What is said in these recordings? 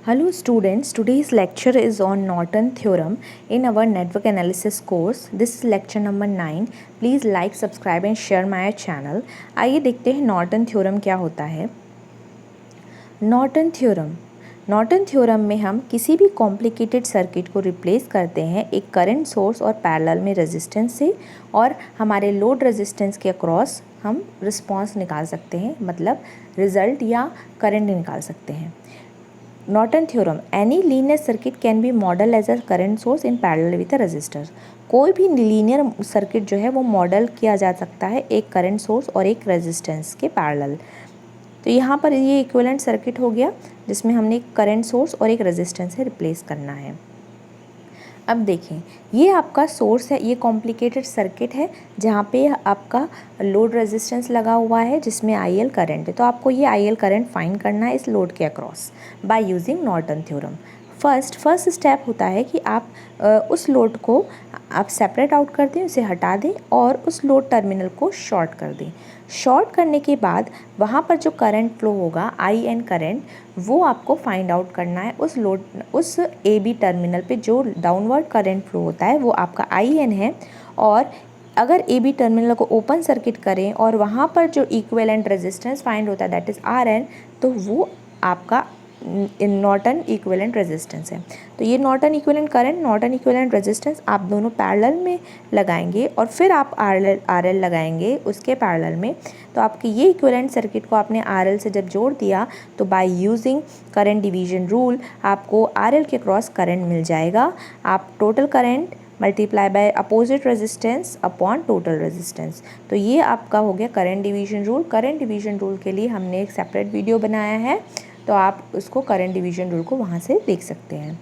Hello students, today's lecture is on Norton theorem in our network analysis course. This is lecture number 9. Please like, subscribe and share my channel. आइए देखते हैं Norton theorem क्या होता है। Norton theorem में हम किसी भी कॉम्प्लिकेटेड सर्किट को रिप्लेस करते हैं एक करंट सोर्स और पैरेलल में रेजिस्टेंस से, और हमारे लोड रेजिस्टेंस के अक्रॉस हम रिस्पॉन्स निकाल सकते हैं, मतलब रिजल्ट या करंट निकाल सकते हैं। Norton theorem, any linear circuit can be model as a current source in parallel with a resistor. कोई भी लीनियर सर्किट जो है वो मॉडल किया जा सकता है एक करंट सोर्स और एक रेजिस्टेंस के पैरेलल। तो यहाँ पर ये इक्विवेलेंट सर्किट हो गया जिसमें हमने एक करंट सोर्स और एक रेजिस्टेंस से रिप्लेस करना है। अब देखें, ये आपका सोर्स है, ये कॉम्प्लिकेटेड सर्किट है जहाँ पे आपका लोड रेजिस्टेंस लगा हुआ है जिसमें आईएल करंट है। तो आपको ये आईएल करंट फाइंड करना है इस लोड के across by using Norton theorem. First step होता है कि आप उस लोड को आप सेपरेट आउट कर दें, उसे हटा दें और उस लोड टर्मिनल को शॉर्ट कर दें। शॉर्ट करने के बाद वहाँ पर जो करंट फ्लो होगा आई एन करंट, वो आपको फाइंड आउट करना है। उस ए बी टर्मिनल पे जो डाउनवर्ड करंट फ्लो होता है वो आपका आई एन है, और अगर ए बी टर्मिनल को ओपन सर्किट करें और वहाँ पर जो इक्विवेलेंट रेजिस्टेंस फाइंड होता है दैट इज़ आर एन, तो वो आपका नॉर्टन इक्विवेलेंट रेजिस्टेंस है। तो ये Norton equivalent current, Norton equivalent resistance आप दोनों पैरेलल में लगाएंगे और फिर आप आर एल लगाएंगे उसके पैरेलल में। तो आपके ये इक्विवेलेंट सर्किट को आपने आर एल से जब जोड़ दिया तो by using current division rule आपको आर एल के क्रॉस करंट मिल जाएगा। आप total current multiply by opposite resistance upon total resistance. तो ये आपका हो गया current division rule. Current division rule के लिए हमने एक सेपरेट वीडियो बनाया है, तो आप उसको करंट डिवीजन रूल को वहाँ से देख सकते हैं।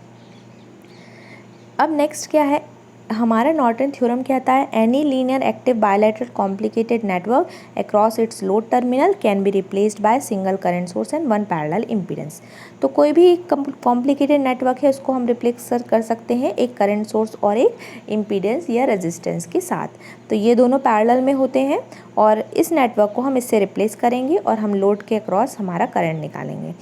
अब नेक्स्ट क्या है, हमारा नॉर्टन थ्योरम कहता है any linear active bilateral complicated network across its load terminal can be replaced by single current source and one parallel impedance. तो कोई भी कॉम्प्लिकेटेड नेटवर्क है उसको हम रिप्लेस कर सकते हैं एक करंट सोर्स और एक इम्पीडेंस या रेजिस्टेंस के साथ। तो ये दोनों पैरेलल में होते हैं और इस नेटवर्क को हम इससे रिप्लेस करेंगे और हम लोड के अक्रॉस हमारा करंट निकालेंगे।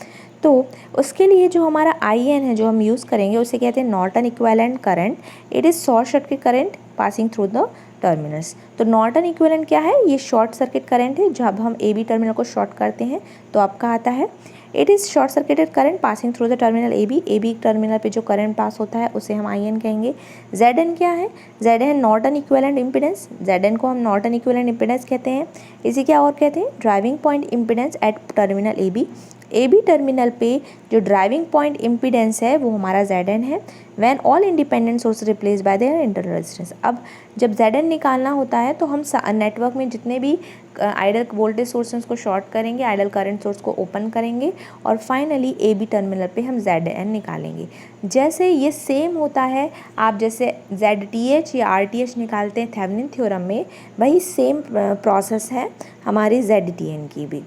तो उसके लिए जो हमारा आई एन है जो हम यूज़ करेंगे उसे कहते हैं Norton equivalent current. It is short circuit current passing through the terminals. तो नॉर्टन इक्विवेलेंट क्या है, ये शॉर्ट सर्किट करंट है। जब हम ए बी टर्मिनल को शॉर्ट करते हैं तो आपका आता है it is short circuited current passing through the terminal A B terminal पे जो करंट पास होता है उसे हम आई एन कहेंगे। जेड एन क्या है, Z N Norton equivalent impedance. Z N को हम नॉर्टन इक्विवेलेंट इम्पीडेंस कहते हैं। इसे क्या और कहते हैं, driving point impedance at terminal A B terminal पे जो ड्राइविंग पॉइंट इम्पीडेंस है वो हमारा Zn है। When all independent source replace by their internal resistance. अब जब Zn निकालना होता है तो हम नेटवर्क में जितने भी आइडल वोल्टेज सोर्स हैं उसको शॉर्ट करेंगे, आइडल करंट सोर्स को ओपन करेंगे और फाइनली ए बी टर्मिनल पे हम Zn निकालेंगे। जैसे ये सेम होता है, आप जैसे ZTH या RTH निकालते हैं थेवेनिन थ्योरम में, वही सेम प्रोसेस है हमारी ZTN की भी।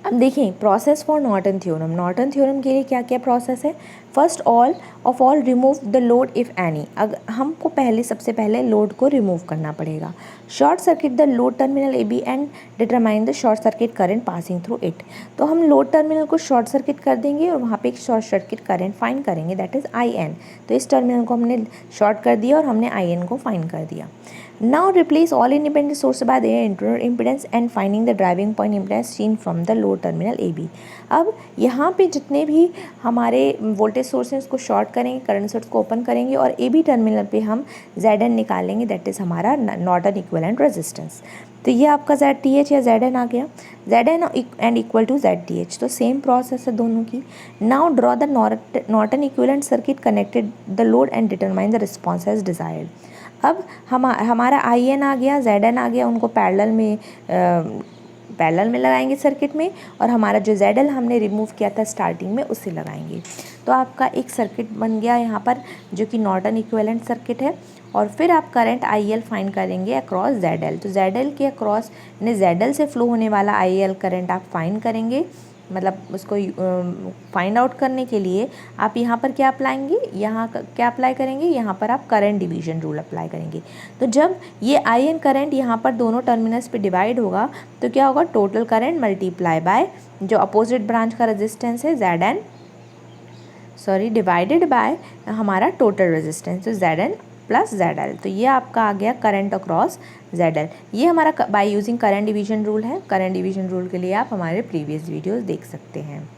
अब देखें process for Norton theorem. Norton theorem के लिए क्या क्या प्रोसेस है, first of all remove the load if any. अगर हमको सबसे पहले लोड को रिमूव करना पड़ेगा। Short circuit the load terminal A B and determine the short circuit current passing through it. तो हम लोड टर्मिनल को शॉर्ट सर्किट कर देंगे और वहाँ पे एक शॉर्ट सर्किट करंट फाइंड करेंगे दैट इज़ आई एन। तो इस टर्मिनल को हमने शॉर्ट कर दिया और हमने आई एन को फाइंड कर दिया। Now replace all independent sources by their internal impedance and finding the driving point impedance seen from the load terminal AB। अब यहाँ पे जितने भी हमारे वोल्टेज सोर्स हैं उसको शॉर्ट करेंगे, करंट सोर्स को ओपन करेंगे और AB टर्मिनल पे हम Zn निकालेंगे दैट इज़ हमारा नॉर्टन इक्विवेलेंट रेजिस्टेंस। तो ये आपका ZTH या Zn आ गया, Zn and equal to ZTH। तो सेम प्रोसेस है दोनों की। Now draw the Norton equivalent circuit connected the load and determine the response as desired. अब हमारा आई एन आ गया, Zn आ गया, उनको पैरेलल में लगाएंगे सर्किट में, और हमारा जो ZL हमने रिमूव किया था स्टार्टिंग में उसे लगाएंगे। तो आपका एक सर्किट बन गया यहाँ पर जो कि नॉर्टन इक्विवेलेंट सर्किट है। और फिर आप करंट IL फाइंड करेंगे अक्रॉस ZL। तो ZL के अक्रॉस यानी ZL से फ्लो होने वाला IL करंट आप फाइंड करेंगे, मतलब उसको फाइंड आउट करने के लिए आप यहाँ पर क्या अप्लाएंगे, यहाँ क्या अप्लाई करेंगे, यहाँ पर आप करंट डिवीजन रूल अप्लाई करेंगे। तो जब ये आई एन करंट यहाँ पर दोनों टर्मिनल्स पे डिवाइड होगा तो क्या होगा, टोटल करंट मल्टीप्लाई बाय जो अपोजिट ब्रांच का रेजिस्टेंस है Zn डिवाइडेड बाय हमारा टोटल रेजिस्टेंस, तो ZN प्लस ZL। तो ये आपका आ गया करंट अक्रॉस ZL। ये हमारा by using current division rule है। करंट डिवीजन रूल के लिए आप हमारे प्रीवियस वीडियोस देख सकते हैं।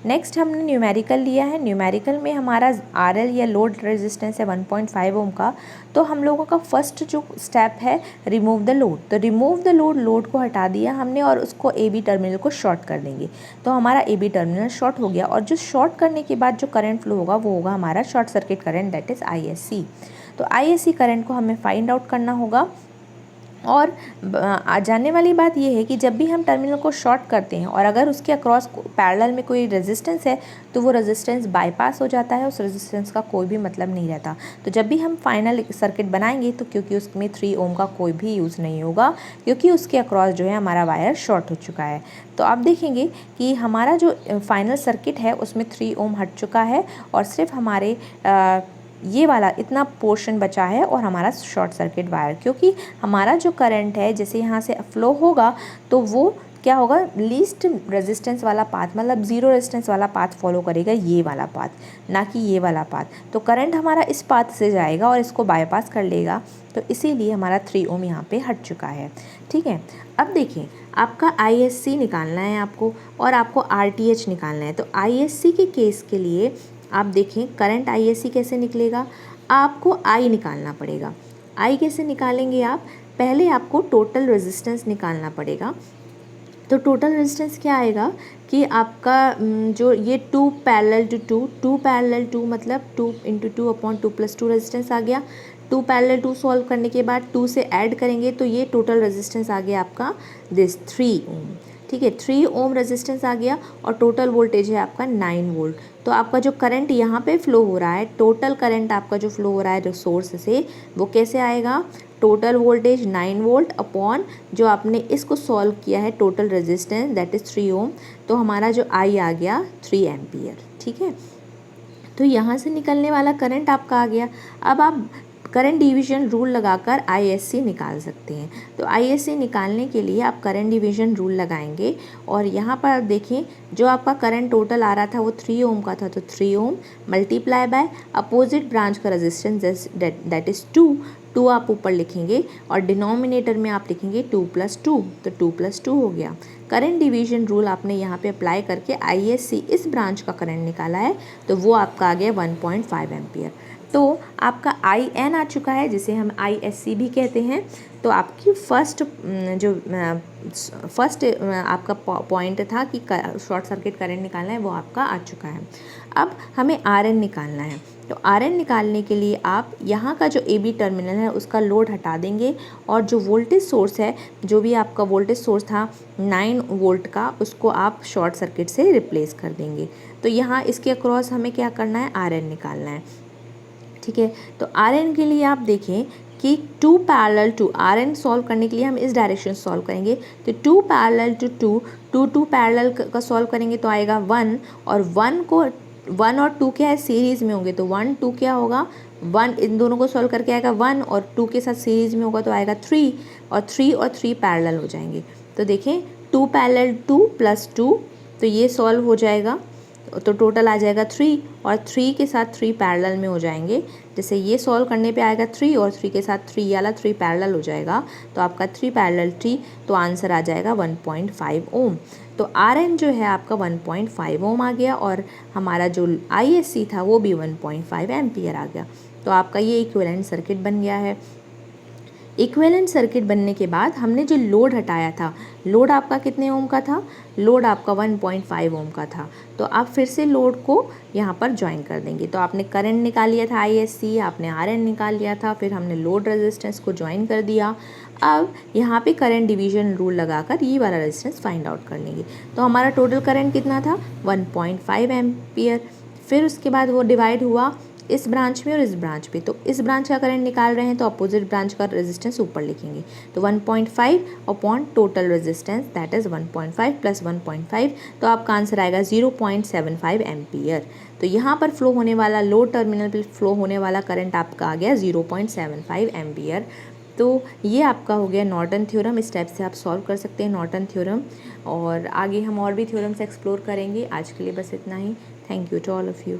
नेक्स्ट हमने न्यूमेरिकल लिया है। न्यूमेरिकल में हमारा RL या लोड रेजिस्टेंस है 1.5 ओम का। तो हम लोगों का फर्स्ट जो स्टेप है रिमूव द लोड। तो रिमूव द लोड, लोड को हटा दिया हमने और उसको AB टर्मिनल को शॉर्ट कर देंगे। तो हमारा AB टर्मिनल शॉर्ट हो गया और जो शॉर्ट करने के बाद जो करंट फ्लो होगा वो होगा हमारा short circuit current, that is ISC। तो ISC करंट को हमें फाइंड आउट करना होगा। और जाने वाली बात यह है कि जब भी हम टर्मिनल को शॉर्ट करते हैं और अगर उसके अक्रॉस पैरेलल में कोई रेजिस्टेंस है तो वो रेजिस्टेंस बाईपास हो जाता है, उस रेजिस्टेंस का कोई भी मतलब नहीं रहता। तो जब भी हम फाइनल सर्किट बनाएंगे तो क्योंकि उसमें 3 ओम का कोई भी यूज़ नहीं होगा, क्योंकि उसके अक्रॉस जो है हमारा वायर शॉर्ट हो चुका है। तो आप देखेंगे कि हमारा जो फाइनल सर्किट है उसमें 3 ओम हट चुका है और सिर्फ हमारे ये वाला इतना पोर्शन बचा है और हमारा शॉर्ट सर्किट वायर, क्योंकि हमारा जो करंट है जैसे यहाँ से फ्लो होगा तो वो क्या होगा, लीस्ट रेजिस्टेंस वाला पाथ, मतलब ज़ीरो रेजिस्टेंस वाला पाथ फॉलो करेगा, ये वाला पाथ, ना कि ये वाला पाथ। तो करंट हमारा इस पाथ से जाएगा और इसको बाईपास कर लेगा, तो इसीलिए हमारा 3 ओम यहाँ पे हट चुका है। ठीक है, अब देखिए आपका ISC निकालना है आपको और आपको RTH निकालना है। तो ISC के केस के लिए आप देखें करंट ISC कैसे निकलेगा, आपको I निकालना पड़ेगा। I कैसे निकालेंगे आप, पहले आपको टोटल रेजिस्टेंस निकालना पड़ेगा। तो टोटल रेजिस्टेंस क्या आएगा कि आपका जो ये 2 पैरेलल टू 2 मतलब 2 × 2/2 + 2 रेजिस्टेंस आ गया। 2 पैरेलल 2 सॉल्व करने के बाद 2 से ऐड करेंगे तो ये टोटल रेजिस्टेंस आ गया आपका दिस 3 ओम। ठीक है, 3 ओम रेजिस्टेंस आ गया और टोटल वोल्टेज है आपका 9 वोल्ट। तो आपका जो करंट यहाँ पे फ्लो हो रहा है, टोटल करंट आपका जो फ्लो हो रहा है सोर्स से, वो कैसे आएगा, टोटल वोल्टेज 9 वोल्ट अपॉन जो आपने इसको सॉल्व किया है टोटल रेजिस्टेंस दैट इज़ 3 ओम। तो हमारा जो I आ गया 3 एम्पियर। ठीक है, तो यहाँ से निकलने वाला करंट आपका आ गया। अब आप करंट डिवीजन रूल लगाकर ISC निकाल सकते हैं। तो ISC निकालने के लिए आप करंट डिवीजन रूल लगाएंगे और यहाँ पर आप देखें जो आपका करंट टोटल आ रहा था वो 3 ओम का था, तो 3 ओम मल्टीप्लाई बाय अपोजिट ब्रांच का रेजिस्टेंस दैट इज़ 2 आप ऊपर लिखेंगे और डिनोमिनेटर में आप लिखेंगे 2 + 2, तो 2 + 2 हो गया। करंट डिवीजन रूल आपने यहाँ पे अप्लाई करके ISC इस ब्रांच का करंट निकाला है, तो वो आपका आ गया 1.5 एम्पियर। तो आपका IN आ चुका है, जिसे हम ISC भी कहते हैं। तो आपकी फर्स्ट आपका पॉइंट था कि शॉर्ट सर्किट करंट निकालना है, वो आपका आ चुका है। अब हमें RN निकालना है। तो RN निकालने के लिए आप यहाँ का जो AB टर्मिनल है उसका लोड हटा देंगे और जो वोल्टेज सोर्स है, जो भी आपका वोल्टेज सोर्स था 9 वोल्ट का, उसको आप शॉर्ट सर्किट से रिप्लेस कर देंगे। तो यहाँ इसके अक्रॉस हमें क्या करना है, RN निकालना है। ठीक है, तो RN के लिए आप देखें कि 2 पैरेलल टू RN सॉल्व करने के लिए हम इस डायरेक्शन सॉल्व करेंगे। तो 2 पैरेलल टू 2 पैरेलल का सॉल्व करेंगे तो आएगा 1 और 1 और 2 क्या है, सीरीज़ में होंगे, तो 1 2 क्या होगा, 1 इन दोनों को सॉल्व करके आएगा 1 और 2 के साथ सीरीज़ में होगा तो आएगा 3 और 3 पैरेलल हो जाएंगे। तो देखें 2 पैरेलल 2 + 2, तो ये सॉल्व हो जाएगा, तो टोटल आ जाएगा 3 और 3 के साथ 3 पैरेलल में हो जाएंगे। जैसे ये सॉल्व करने पे आएगा 3 और 3 के साथ 3 वाला 3 पैरेलल हो जाएगा, तो आपका 3 पैरेलल 3, तो आंसर आ जाएगा 1.5 ओम। तो RN जो है आपका 1.5 ओम आ गया और हमारा जो ISC था वो भी 1.5 एम्पियर आ गया। तो आपका ये इक्विवेलेंट सर्किट बन गया है। इक्विवेलेंट सर्किट बनने के बाद हमने जो लोड हटाया था, लोड आपका कितने ओम का था, लोड आपका 1.5 ओम का था। तो आप फिर से लोड को यहाँ पर ज्वाइन कर देंगे। तो आपने करंट निकाल लिया था ISC, आपने RN निकाल लिया था, फिर हमने लोड रेजिस्टेंस को ज्वाइन कर दिया। अब यहाँ पे करंट डिवीजन रूल लगाकर ये वाला रेजिस्टेंस फाइंड आउट कर लेंगे। तो हमारा टोटल करंट कितना था, 1.5 एम्पियर। फिर उसके बाद वो डिवाइड हुआ इस ब्रांच में और इस ब्रांच पे। तो इस ब्रांच का करंट निकाल रहे हैं तो अपोजिट ब्रांच का रेजिस्टेंस ऊपर लिखेंगे। तो 1.5 upon total resistance that is 1.5 + 1.5, तो आपका आंसर आएगा 0.75 एम्पियर। तो यहाँ पर फ्लो होने वाला, लोड टर्मिनल पर फ्लो होने वाला करंट आपका आ गया 0.75 एम्पियर। तो ये आपका हो गया नॉर्टन थ्योरम। इस टाइप से आप सॉल्व कर सकते हैं नॉर्टन थ्योरम, और आगे हम और भी थ्योरम्स एक्सप्लोर करेंगे। आज के लिए बस इतना ही। Thank you to all of you.